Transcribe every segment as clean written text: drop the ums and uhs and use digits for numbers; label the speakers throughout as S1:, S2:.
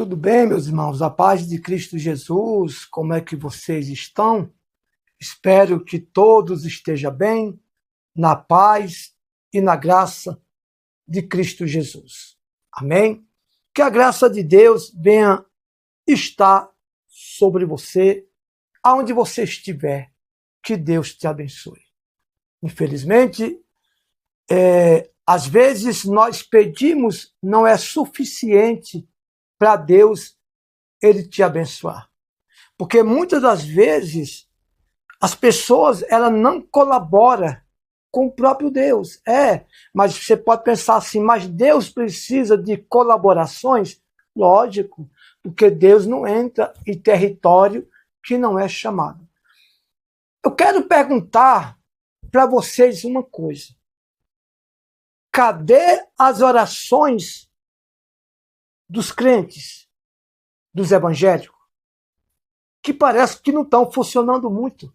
S1: Tudo bem, meus irmãos? A paz de Cristo Jesus, como é que vocês estão? Espero que todos estejam bem, na paz e na graça de Cristo Jesus. Amém? Que a graça de Deus venha estar sobre você, aonde você estiver. Que Deus te abençoe. Infelizmente, às vezes nós pedimos, não é suficiente para Deus ele te abençoar. Porque muitas das vezes as pessoas ela não colaboram com o próprio Deus. Mas você pode pensar assim, mas Deus precisa de colaborações? Lógico, porque Deus não entra em território que não é chamado. Eu quero perguntar para vocês uma coisa. Cadê as orações dos crentes, dos evangélicos, que parece que não estão funcionando muito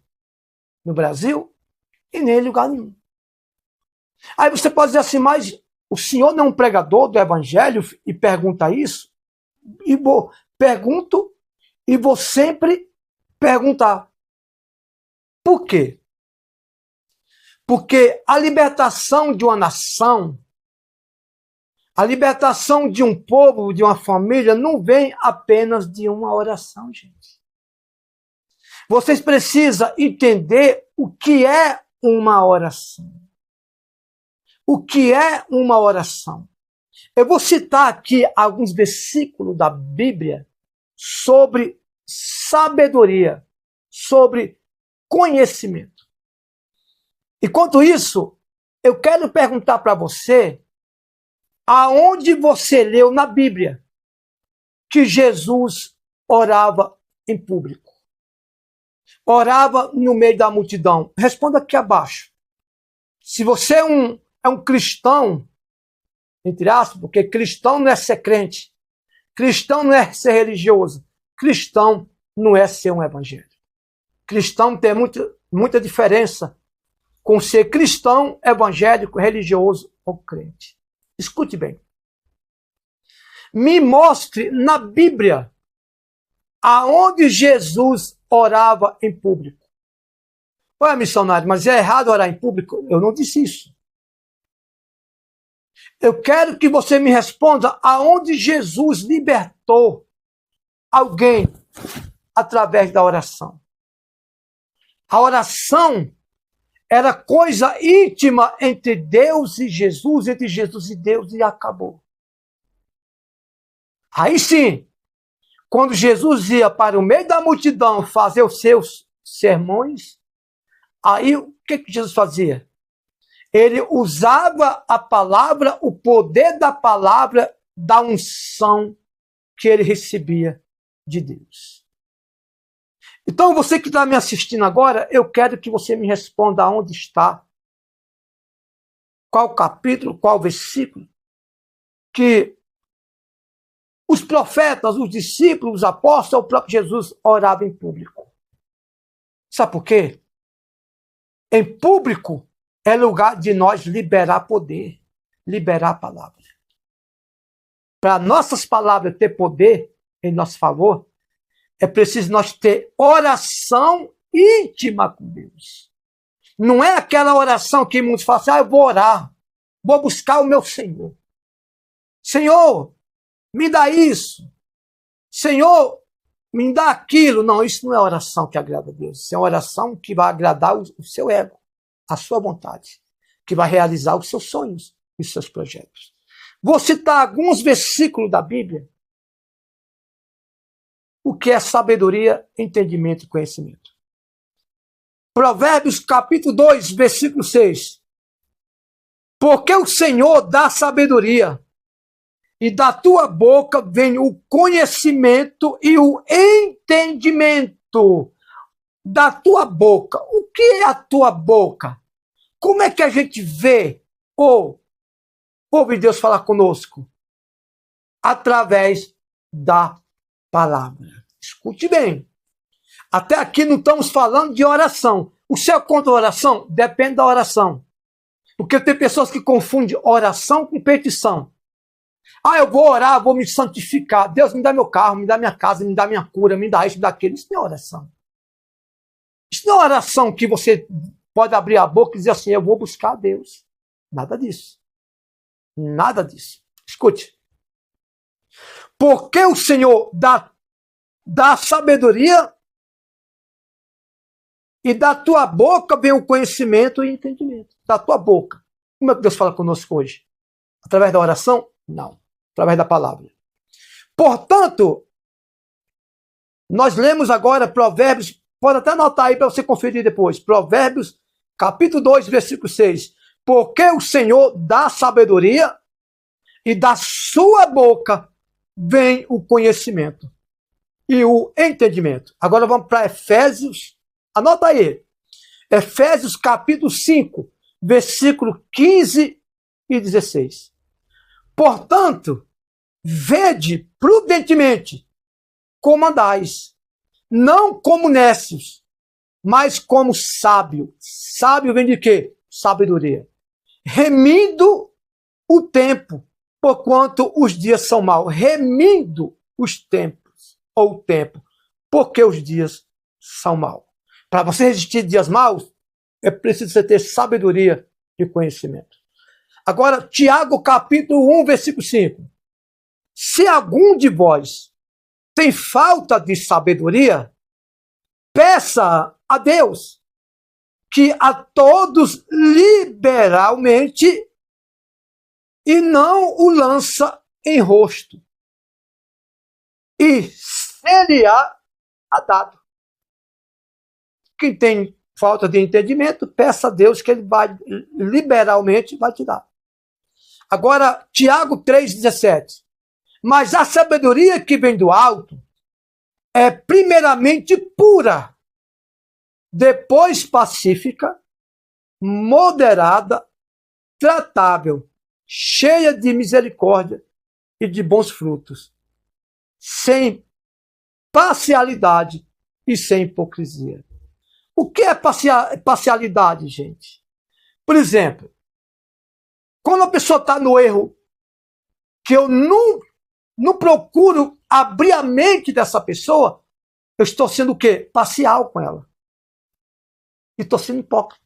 S1: no Brasil e nem em lugar nenhum? Aí você pode dizer assim, mas o senhor não é um pregador do evangelho e pergunta isso? Pergunto e vou sempre perguntar. Por quê? Porque a libertação de uma nação, a libertação de um povo, de uma família, não vem apenas de uma oração, gente. Vocês precisam entender o que é uma oração. O que é uma oração? Eu vou citar aqui alguns versículos da Bíblia sobre sabedoria, sobre conhecimento. Enquanto isso, eu quero perguntar para você, aonde você leu na Bíblia que Jesus orava em público? Orava no meio da multidão? Responda aqui abaixo. Se você é um cristão, entre aspas, porque cristão não é ser crente, cristão não é ser religioso, cristão não é ser um evangélico. Cristão tem muita diferença com ser cristão, evangélico, religioso ou crente. Escute bem. Me mostre na Bíblia aonde Jesus orava em público. Ué, missionário, mas é errado orar em público? Eu não disse isso. Eu quero que você me responda aonde Jesus libertou alguém através da oração. A oração era coisa íntima entre Deus e Jesus, entre Jesus e Deus, e acabou. Aí sim, quando Jesus ia para o meio da multidão fazer os seus sermões, aí o que Jesus fazia? Ele usava a palavra, o poder da palavra, da unção que ele recebia de Deus. Então, você que está me assistindo agora, eu quero que você me responda onde está, qual capítulo, qual versículo, que os profetas, os discípulos, os apóstolos, o próprio Jesus orava em público. Sabe por quê? Em público é lugar de nós liberar poder, liberar a palavra. Para nossas palavras ter poder em nosso favor, é preciso nós ter oração íntima com Deus. Não é aquela oração que muitos falam assim, eu vou orar, vou buscar o meu Senhor. Senhor, me dá isso. Senhor, me dá aquilo. Não, isso não é oração que agrada a Deus. Isso é uma oração que vai agradar o seu ego, a sua vontade, que vai realizar os seus sonhos e os seus projetos. Vou citar alguns versículos da Bíblia. O que é sabedoria, entendimento e conhecimento. Provérbios capítulo 2, versículo 6. Porque o Senhor dá sabedoria, e da tua boca vem o conhecimento e o entendimento. Da tua boca. O que é a tua boca? Como é que a gente vê ou ouve Deus falar conosco? Através da palavra. Escute bem. Até aqui não estamos falando de oração. O céu contra a oração? Depende da oração. Porque tem pessoas que confundem oração com petição. Ah, eu vou orar, vou me santificar. Deus, me dá meu carro, me dá minha casa, me dá minha cura, me dá isso, me dá aquilo. Isso não é oração. Isso não é oração que você pode abrir a boca e dizer assim, eu vou buscar a Deus. Nada disso. Nada disso. Escute. Porque o Senhor dá sabedoria e da tua boca vem o conhecimento e entendimento. Da tua boca. Como é que Deus fala conosco hoje? Através da oração? Não. Através da palavra. Portanto, nós lemos agora Provérbios, pode até anotar aí para você conferir depois. Provérbios, capítulo 2, versículo 6. Porque o Senhor dá sabedoria e da sua boca vem o conhecimento e o entendimento. Agora vamos para Efésios. Anota aí. Efésios capítulo 5, versículo 15 e 16. Portanto, vede prudentemente como andais, não como necios, mas como sábio. Sábio vem de quê? Sabedoria. Remindo o tempo, porquanto os dias são maus. Remindo os tempos, ou o tempo, porque os dias são maus. Para você resistir dias maus, é preciso você ter sabedoria e conhecimento. Agora, Tiago capítulo 1, versículo 5. Se algum de vós tem falta de sabedoria, peça a Deus, que a todos liberalmente e não o lança em rosto. E seria dado. Quem tem falta de entendimento, peça a Deus que ele vai liberalmente vai te dar. Agora, Tiago 3,17. Mas a sabedoria que vem do alto é primeiramente pura, depois pacífica, moderada, tratável, cheia de misericórdia e de bons frutos, sem parcialidade e sem hipocrisia. O que é parcialidade, gente? Por exemplo, quando a pessoa está no erro, que eu não procuro abrir a mente dessa pessoa, eu estou sendo o quê? Parcial com ela. E estou sendo hipócrita.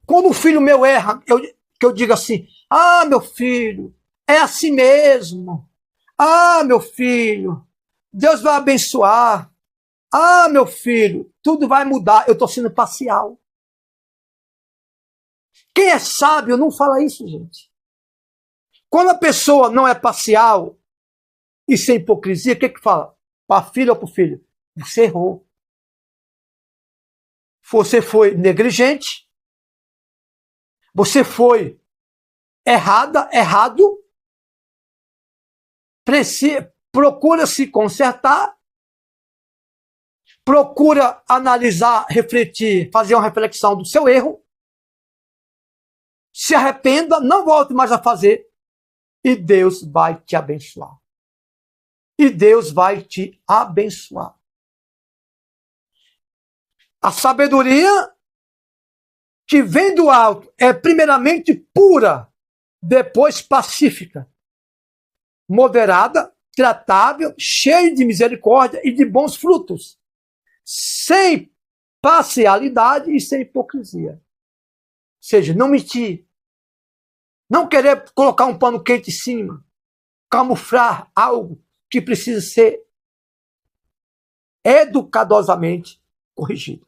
S1: Quando um filho meu erra, que eu digo assim, ah, meu filho, é assim mesmo. Ah, meu filho, Deus vai abençoar. Ah, meu filho, tudo vai mudar. Eu estou sendo parcial. Quem é sábio não fala isso, gente. Quando a pessoa não é parcial e sem hipocrisia, o que fala? Para a filha ou para o filho? Você errou. Você foi negligente. Você foi errado. Procura se consertar. Procura analisar, refletir, fazer uma reflexão do seu erro. Se arrependa, não volte mais a fazer. E Deus vai te abençoar. E Deus vai te abençoar. A sabedoria que vem do alto é primeiramente pura, depois pacífica, moderada, tratável, cheia de misericórdia e de bons frutos, sem parcialidade e sem hipocrisia. Ou seja, não mentir, não querer colocar um pano quente em cima, camuflar algo que precisa ser educadosamente corrigido.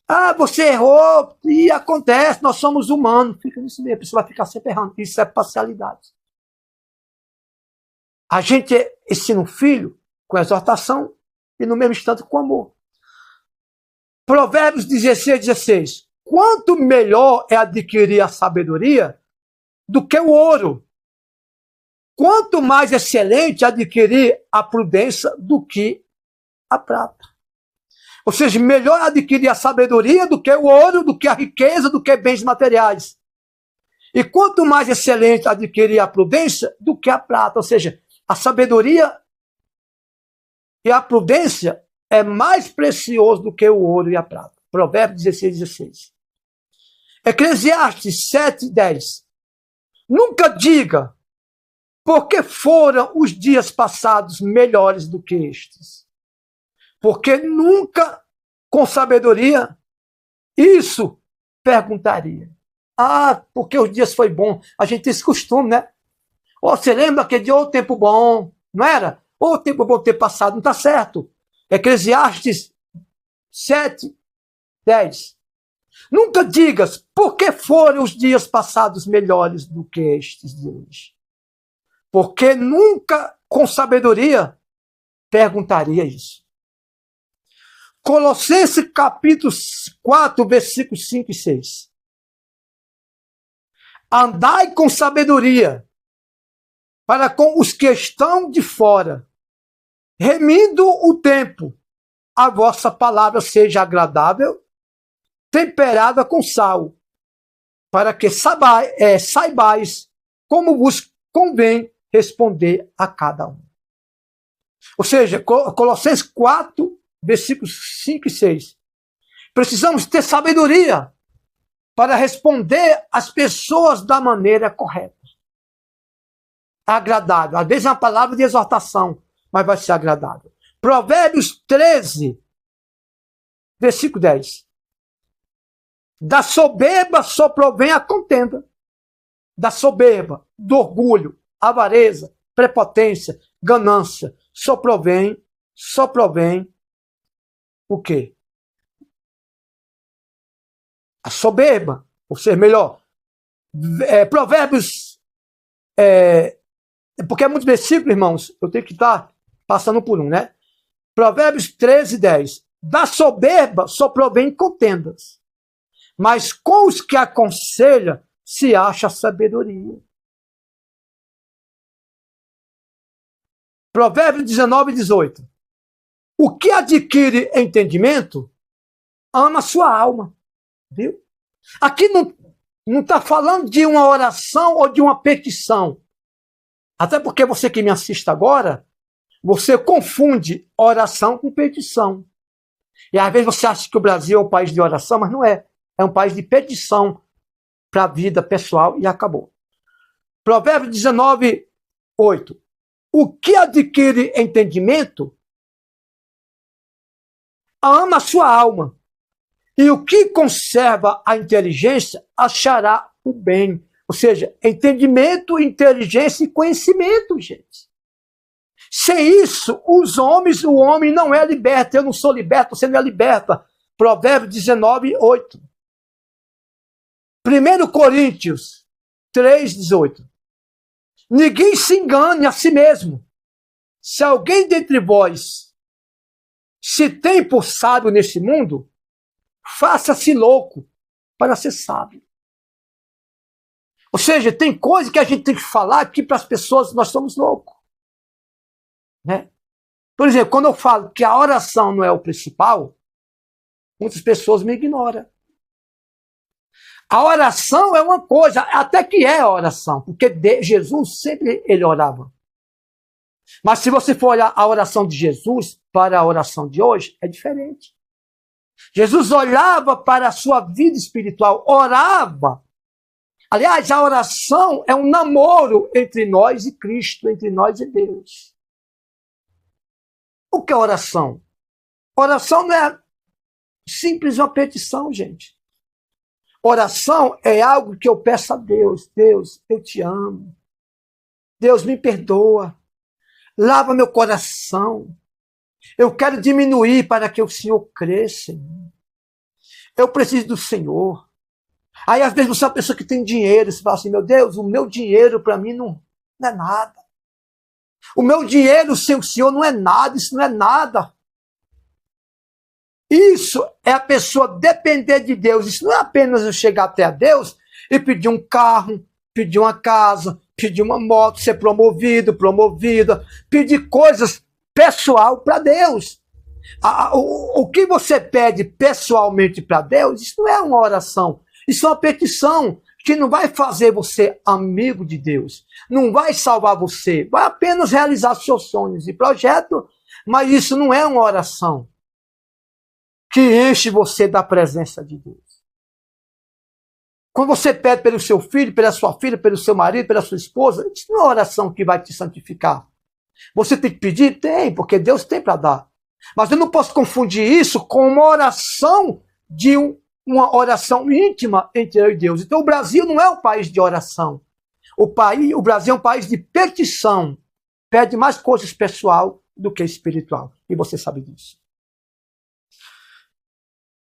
S1: Ah, você errou e acontece, nós somos humanos. Fica nisso mesmo, a pessoa vai ficar sempre errando. Isso é parcialidade. A gente ensina um filho com exortação e no mesmo instante com amor. Provérbios 16. Quanto melhor é adquirir a sabedoria do que o ouro. Quanto mais excelente adquirir a prudência do que a prata. Ou seja, melhor adquirir a sabedoria do que o ouro, do que a riqueza, do que bens materiais. E quanto mais excelente adquirir a prudência do que a prata. Ou seja, a sabedoria e a prudência é mais precioso do que o ouro e a prata. Provérbios 16. Eclesiastes 7:10. Nunca diga, porque foram os dias passados melhores do que estes. Porque nunca, com sabedoria, isso perguntaria. Ah, porque os dias foi bom. A gente tem esse costume, né? Ou você lembra que de o tempo bom, não era? Ou o tempo bom ter passado, não está certo. Eclesiastes 7:10. Nunca digas, por que foram os dias passados melhores do que estes de hoje? Porque nunca, com sabedoria, perguntaria isso. Colossenses capítulo 4, versículos 5 e 6. Andai com sabedoria para com os que estão de fora, remindo o tempo, a vossa palavra seja agradável, temperada com sal, para que saibais como vos convém responder a cada um. Ou seja, Colossenses 4, versículos 5 e 6. Precisamos ter sabedoria para responder às pessoas da maneira correta. Agradável. Às vezes é uma palavra de exortação, mas vai ser agradável. Provérbios 13, versículo 10. Da soberba só provém a contenda. Da soberba, do orgulho, avareza, prepotência, ganância. Só provém o quê? A soberba. Ou seja, melhor, Provérbios, porque é muitos versículos, irmãos, eu tenho que estar passando por um, né? Provérbios 13, 10. Da soberba só provém contendas, mas com os que aconselha se acha sabedoria. Provérbios 19, 18. O que adquire entendimento, ama sua alma. Viu? Aqui não está falando de uma oração ou de uma petição. Até porque você que me assiste agora, você confunde oração com petição. E às vezes você acha que o Brasil é um país de oração, mas não é. É um país de petição para a vida pessoal e acabou. Provérbios 19, 8. O que adquire entendimento, ama a sua alma. E o que conserva a inteligência, achará o bem. Ou seja, entendimento, inteligência e conhecimento, gente. Sem isso, o homem não é liberto. Eu não sou liberto, você não é liberta. Provérbios 19, 8. 1 Coríntios 3, 18. Ninguém se engane a si mesmo. Se alguém dentre vós se tem por sábio neste mundo, faça-se louco para ser sábio. Ou seja, tem coisa que a gente tem que falar que para as pessoas nós somos loucos. Né? Por exemplo, quando eu falo que a oração não é o principal, muitas pessoas me ignoram. A oração é uma coisa, até que é a oração, porque Jesus sempre ele orava. Mas se você for olhar a oração de Jesus para a oração de hoje, é diferente. Jesus olhava para a sua vida espiritual, orava. Aliás, a oração é um namoro entre nós e Cristo, entre nós e Deus. O que é oração? Oração não é simples uma petição, gente. Oração é algo que eu peço a Deus. Deus, eu te amo. Deus, me perdoa. Lava meu coração. Eu quero diminuir para que o Senhor cresça. Eu preciso do Senhor. Aí, às vezes, você é uma pessoa que tem dinheiro. Você fala assim, meu Deus, o meu dinheiro para mim não é nada. O meu dinheiro sem o Senhor não é nada. Isso não é nada. Isso é a pessoa depender de Deus. Isso não é apenas eu chegar até a Deus e pedir um carro, pedir uma casa, pedir uma moto, ser promovido, promovida, pedir coisas pessoal para Deus. O que você pede pessoalmente para Deus, isso não é uma oração. Isso é uma petição que não vai fazer você amigo de Deus. Não vai salvar você. Vai apenas realizar seus sonhos e projetos, mas isso não é uma oração que enche você da presença de Deus. Quando você pede pelo seu filho, pela sua filha, pelo seu marido, pela sua esposa, isso não é uma oração que vai te santificar. Você tem que pedir? Tem, porque Deus tem para dar. Mas eu não posso confundir isso com uma oração uma oração íntima entre eu e Deus. Então o Brasil não é um país de oração. O Brasil é um país de petição. Pede mais coisas pessoal do que espiritual. E você sabe disso.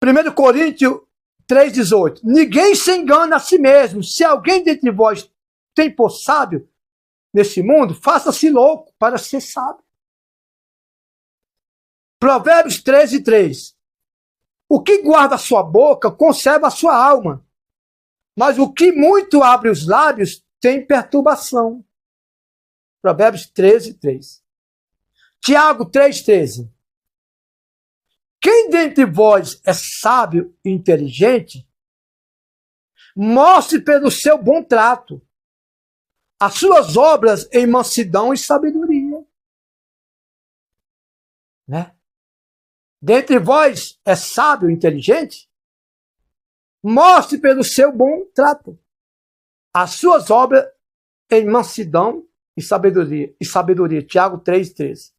S1: 1 Coríntios 3,18. Ninguém se engana a si mesmo. Se alguém dentre vós tem por sábio nesse mundo, faça-se louco para ser sábio. Provérbios 13:3. O que guarda a sua boca conserva a sua alma, mas o que muito abre os lábios tem perturbação. Provérbios 13:3. Tiago 3:13. Quem dentre vós é sábio e inteligente, mostre pelo seu bom trato as suas obras em mansidão e sabedoria. Né? Dentre vós é sábio e inteligente, mostre pelo seu bom trato as suas obras em mansidão e sabedoria. Tiago 3:13.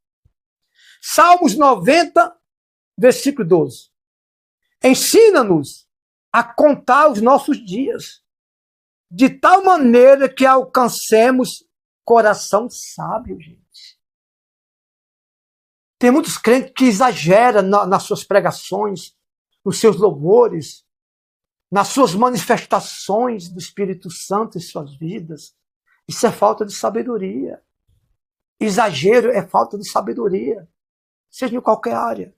S1: Salmos 90, versículo 12. Ensina-nos a contar os nossos dias, de tal maneira que alcancemos coração sábio, gente. Tem muitos crentes que exageram nas suas pregações, nos seus louvores, nas suas manifestações do Espírito Santo em suas vidas. Isso é falta de sabedoria. Exagero é falta de sabedoria, seja em qualquer área.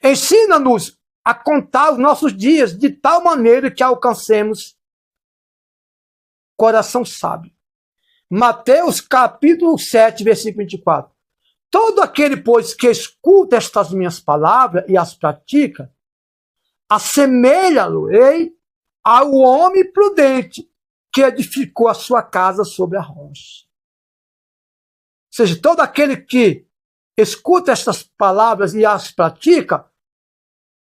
S1: Ensina-nos a contar os nossos dias de tal maneira que alcancemos coração sábio. Mateus capítulo 7, versículo 24. Todo aquele, pois, que escuta estas minhas palavras e as pratica, assemelha-lo-ei ao homem prudente que edificou a sua casa sobre a rocha. Ou seja, todo aquele que escuta estas palavras e as pratica,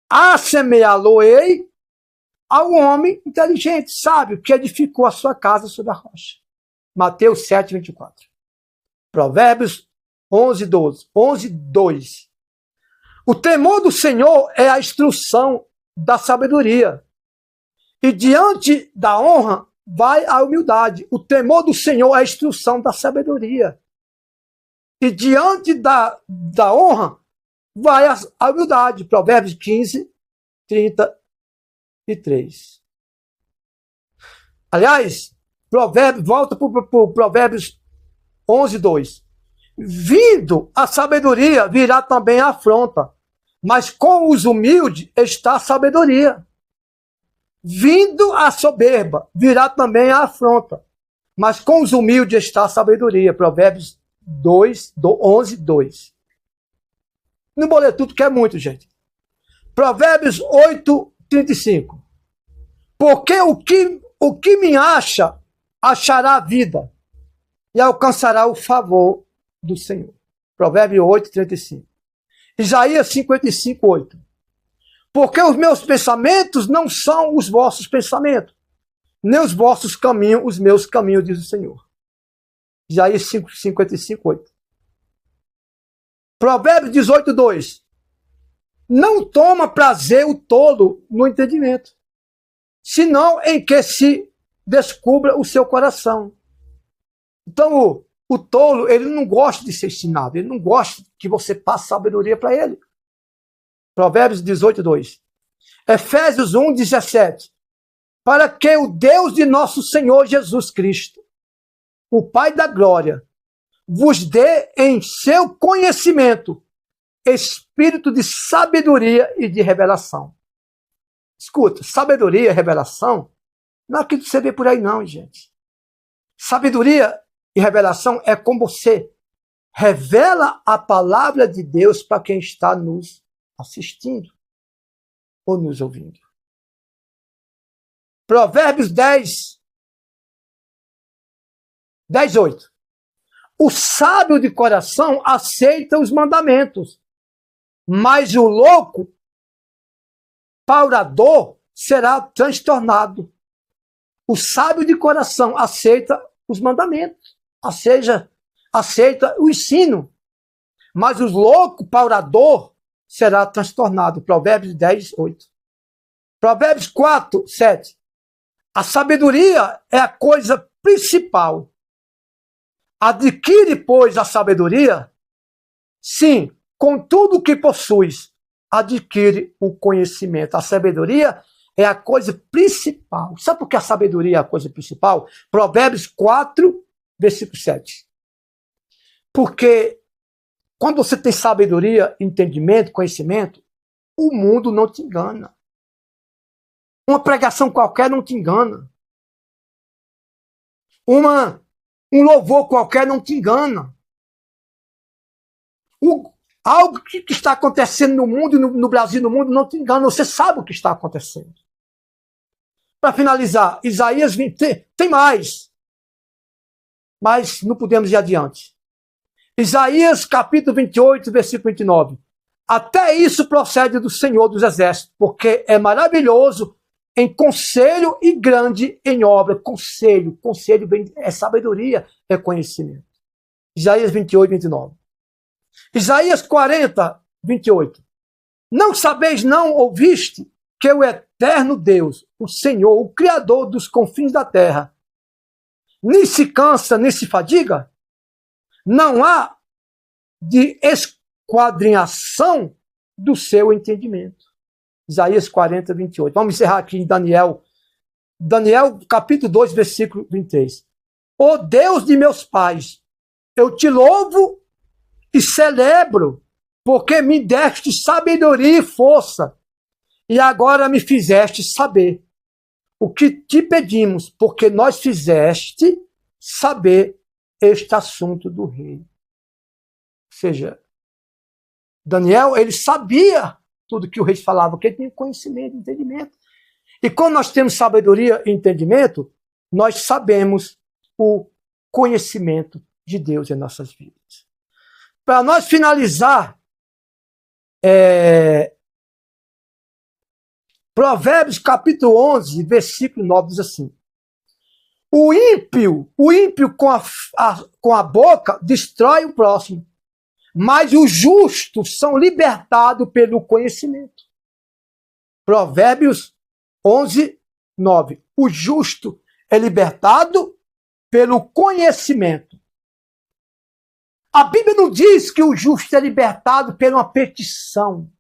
S1: assemelhá-lo-ei ao homem inteligente, sábio, que edificou a sua casa sobre a rocha. Mateus 7, 24. Provérbios 11:2. O temor do Senhor é a instrução da sabedoria, e diante da honra vai a humildade. O temor do Senhor é a instrução da sabedoria, e diante da honra vai a humildade. Provérbios 15, 33. Aliás, volta para o Provérbios 11:2. Vindo a sabedoria, virá também a afronta, mas com os humildes está a sabedoria. Vindo a soberba, virá também a afronta, mas com os humildes está a sabedoria. Provérbios 11:2. Não vou ler tudo, que é muito, gente. Provérbios 8:35. Porque o que me acha, achará a vida e alcançará o favor do Senhor. Provérbios 8:35. Isaías 55:8. Porque os meus pensamentos não são os vossos pensamentos, nem os vossos caminhos, os meus caminhos, diz o Senhor. Isaías 55:8. Provérbios 18:2. Não toma prazer o tolo no entendimento, senão em que se descubra o seu coração. Então, o tolo, ele não gosta de ser ensinado, ele não gosta que você passe sabedoria para ele. Provérbios 18:2. Efésios 1:17. Para que o Deus de nosso Senhor Jesus Cristo, o Pai da glória, vos dê em seu conhecimento espírito de sabedoria e de revelação. Escuta, sabedoria e revelação não é aquilo que você vê por aí não, gente. Sabedoria e revelação é como você revela a palavra de Deus para quem está nos assistindo ou nos ouvindo. Provérbios 10:8. O sábio de coração aceita os mandamentos, mas o louco, paurador, será transtornado. O sábio de coração aceita os mandamentos, aceita o ensino. Mas o louco, paurador, será transtornado. Provérbios 10, 8. Provérbios 4, 7. A sabedoria é a coisa principal. Adquire, pois, a sabedoria. Sim, com tudo que possuis, adquire o conhecimento. A sabedoria é a coisa principal. Sabe por que a sabedoria é a coisa principal? Provérbios 4, versículo 7. Porque quando você tem sabedoria, entendimento, conhecimento, o mundo não te engana. Uma pregação qualquer não te engana. Um louvor qualquer não te engana. Algo que está acontecendo no mundo, no Brasil, no mundo, não te engana. Você sabe o que está acontecendo. Para finalizar, Isaías 20, tem mais. Mas não podemos ir adiante. Isaías capítulo 28, versículo 29. Até isso procede do Senhor dos Exércitos, porque é maravilhoso em conselho e grande em obra. Conselho é sabedoria, é conhecimento. Isaías 28, 29. Isaías 40, 28. Não sabeis, não ouviste, que o eterno Deus, o Senhor, o Criador dos confins da terra, nem se cansa, nem se fadiga? Não há de esquadrinhação do seu entendimento. Isaías 40, 28. Vamos encerrar aqui em Daniel. Daniel, capítulo 2, versículo 23. Ó Deus de meus pais, eu te louvo e celebro, porque me deste sabedoria e força, e agora me fizeste saber o que te pedimos, porque nós fizeste saber este assunto do rei. Ou seja, Daniel, ele sabia tudo que o rei falava, porque ele tinha conhecimento, entendimento. E quando nós temos sabedoria e entendimento, nós sabemos o conhecimento de Deus em nossas vidas. Para nós finalizar, Provérbios capítulo 11, versículo 9 diz assim: o ímpio com a boca destrói o próximo, mas os justos são libertados pelo conhecimento. Provérbios 11, 9. O justo é libertado pelo conhecimento. A Bíblia não diz que o justo é libertado por uma petição.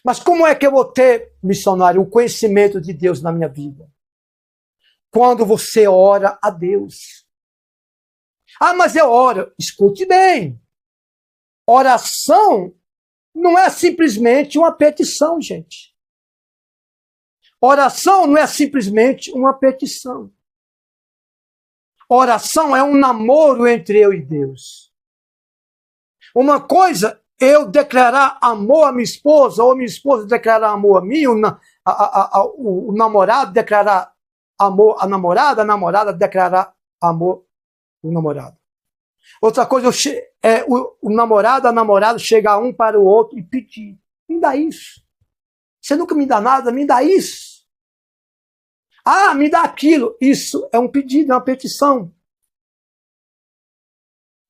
S1: Mas como é que eu vou ter, missionário, o conhecimento de Deus na minha vida? Quando você ora a Deus. Ah, mas eu oro. Escute bem. Oração não é simplesmente uma petição, gente. Oração não é simplesmente uma petição. Oração é um namoro entre eu e Deus. Uma coisa, eu declarar amor à minha esposa, ou minha esposa declarar amor a mim, o namorado declarar amor à namorada, a namorada declarar amor ao namorado. Outra coisa é o namorado, a namorada chegar um para o outro e pedir: me dá isso. Você nunca me dá nada, me dá isso. Ah, me dá aquilo. Isso é um pedido, é uma petição.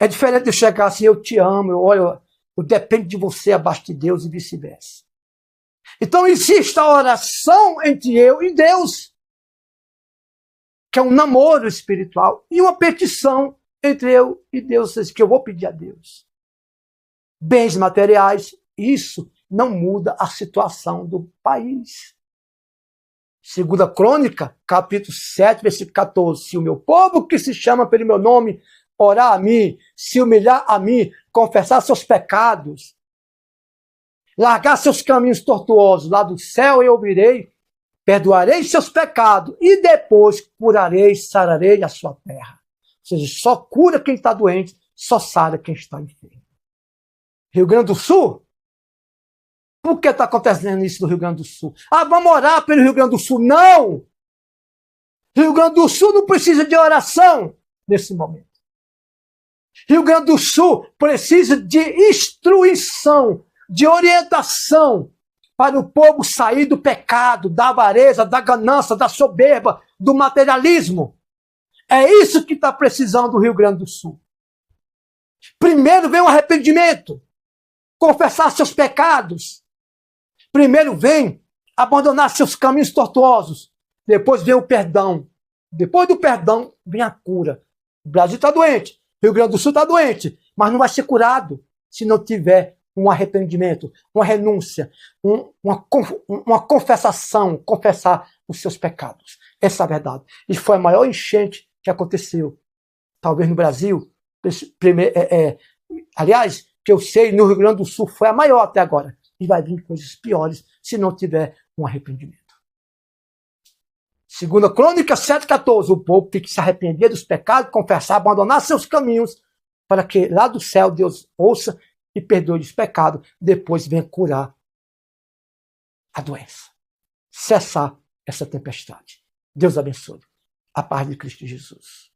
S1: É diferente de eu chegar assim: eu te amo, eu dependo de você abaixo de Deus e vice-versa. Então existe a oração entre eu e Deus, que é um namoro espiritual, e uma petição entre eu e Deus, que eu vou pedir a Deus. Bens materiais, isso não muda a situação do país. 2 Crônica, capítulo 7, versículo 14. Se o meu povo que se chama pelo meu nome orar a mim, se humilhar a mim, confessar seus pecados, largar seus caminhos tortuosos, lá do céu eu ouvirei, perdoarei seus pecados e depois curarei, sararei a sua terra. Ou seja, só cura quem está doente, só sara quem está enfermo. Rio Grande do Sul? Por que está acontecendo isso no Rio Grande do Sul? Ah, vamos orar pelo Rio Grande do Sul. Não! Rio Grande do Sul não precisa de oração nesse momento. Rio Grande do Sul precisa de instrução, de orientação para o povo sair do pecado, da avareza, da ganância, da soberba, do materialismo. É isso que está precisando o Rio Grande do Sul. Primeiro vem o arrependimento, confessar seus pecados. Primeiro vem abandonar seus caminhos tortuosos. Depois vem o perdão. Depois do perdão vem a cura. O Brasil está doente, o Rio Grande do Sul está doente, mas não vai ser curado se não tiver um arrependimento, uma renúncia, uma confessação, confessar os seus pecados. Essa é a verdade. E foi a maior enchente que aconteceu, talvez no Brasil. Aliás, que eu sei, no Rio Grande do Sul foi a maior até agora. E vai vir coisas piores se não tiver um arrependimento. Segunda Crônica 7,14, o povo tem que se arrepender dos pecados, confessar, abandonar seus caminhos, para que lá do céu Deus ouça e perdoe os pecados, depois venha curar a doença. Cessar essa tempestade. Deus abençoe. A paz de Cristo Jesus.